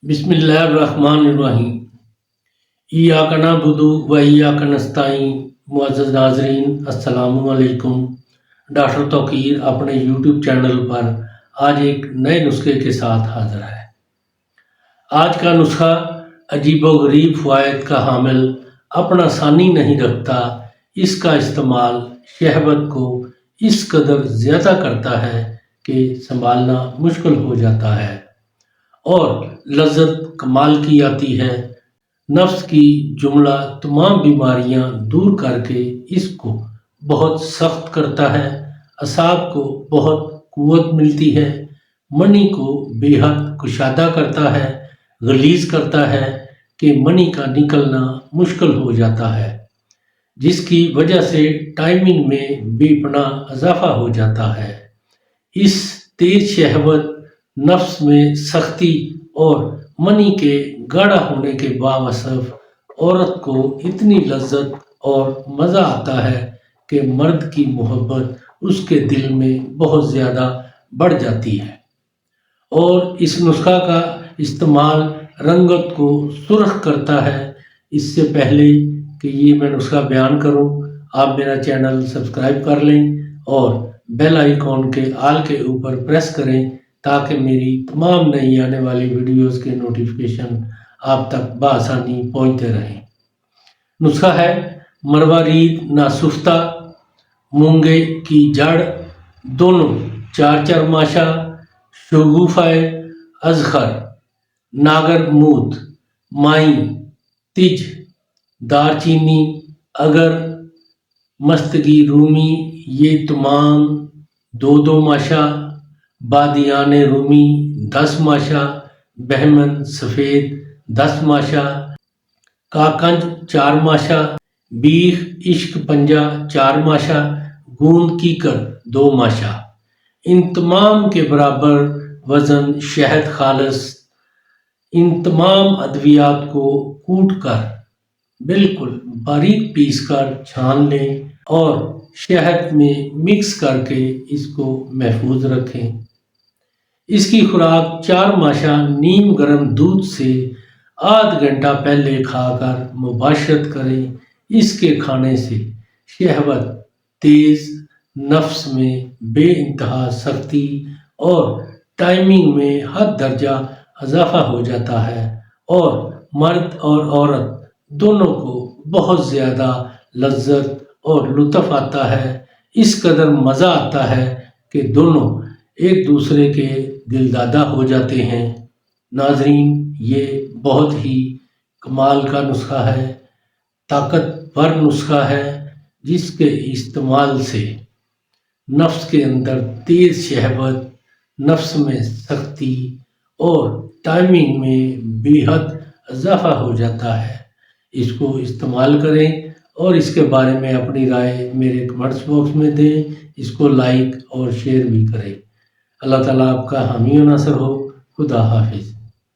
بسم اللہ الرحمن الرحیم۔ ایاک نعبد و ایاک نستعین۔ معزز ناظرین السلام علیکم۔ ڈاکٹر توقیر اپنے یوٹیوب چینل پر آج ایک نئے نسخے کے ساتھ حاضر ہے۔ آج کا نسخہ عجیب و غریب فوائد کا حامل اپنا ثانی نہیں رکھتا۔ اس کا استعمال شہوت کو اس قدر زیادہ کرتا ہے کہ سنبھالنا مشکل ہو جاتا ہے اور لذت کمال کی آتی ہے۔ نفس کی جملہ تمام بیماریاں دور کر کے اس کو بہت سخت کرتا ہے۔ اعصاب کو بہت قوت ملتی ہے۔ منی کو بے حد کشادہ کرتا ہے، غلیظ کرتا ہے کہ منی کا نکلنا مشکل ہو جاتا ہے، جس کی وجہ سے ٹائمنگ میں بے پناہ اضافہ ہو جاتا ہے۔ اس تیز شہوت نفس میں سختی اور منی کے گاڑھا ہونے کے باوصف عورت کو اتنی لذت اور مزہ آتا ہے کہ مرد کی محبت اس کے دل میں بہت زیادہ بڑھ جاتی ہے۔ اور اس نسخہ کا استعمال رنگت کو سرخ کرتا ہے۔ اس سے پہلے کہ یہ میں نسخہ بیان کروں، آپ میرا چینل سبسکرائب کر لیں اور بیل آئیکن کے آل کے اوپر پریس کریں تاکہ میری تمام نئی آنے والی ویڈیوز کے نوٹیفیکیشن آپ تک بآسانی پہنچتے رہیں۔ نسخہ ہے مروارید ناسفتہ، مونگے کی جڑ دونوں، چار چرماشا، شگوفہ ازخر، ناگر موت، مائی، تج، دار چینی، اگر، مستگی رومی، یہ تمام 2 ماشا، بادیان رومی 10 ماشا، بہمن سفید 10 ماشا، کاکنج 4 ماشا، بیخ عشق پنجہ 4 ماشا، گوند کیکر 2 ماشا۔ ان تمام کے برابر وزن شہد خالص۔ ان تمام ادویات کو کوٹ کر بالکل باریک پیس کر چھان لیں اور شہد میں مکس کر کے اس کو محفوظ رکھیں۔ اس کی خوراک 4 ماشا نیم گرم دودھ سے آدھ گھنٹہ پہلے کھا کر مباشرت کریں۔ اس کے کھانے سے شہوت تیز، نفس میں بے انتہا سختی اور ٹائمنگ میں حد درجہ اضافہ ہو جاتا ہے اور مرد اور عورت دونوں کو بہت زیادہ لذت اور لطف آتا ہے۔ اس قدر مزہ آتا ہے کہ دونوں ایک دوسرے کے دل دادا ہو جاتے ہیں۔ ناظرین، یہ بہت ہی کمال کا نسخہ ہے، طاقتور نسخہ ہے، جس کے استعمال سے نفس کے اندر تیز شہوت، نفس میں سختی اور ٹائمنگ میں بے حد اضافہ ہو جاتا ہے۔ اس کو استعمال کریں اور اس کے بارے میں اپنی رائے میرے کمنٹس باکس میں دیں۔ اس کو لائک اور شیئر بھی کریں۔ اللہ تعالیٰ آپ کا حامی و ناصر ہو۔ خدا حافظ۔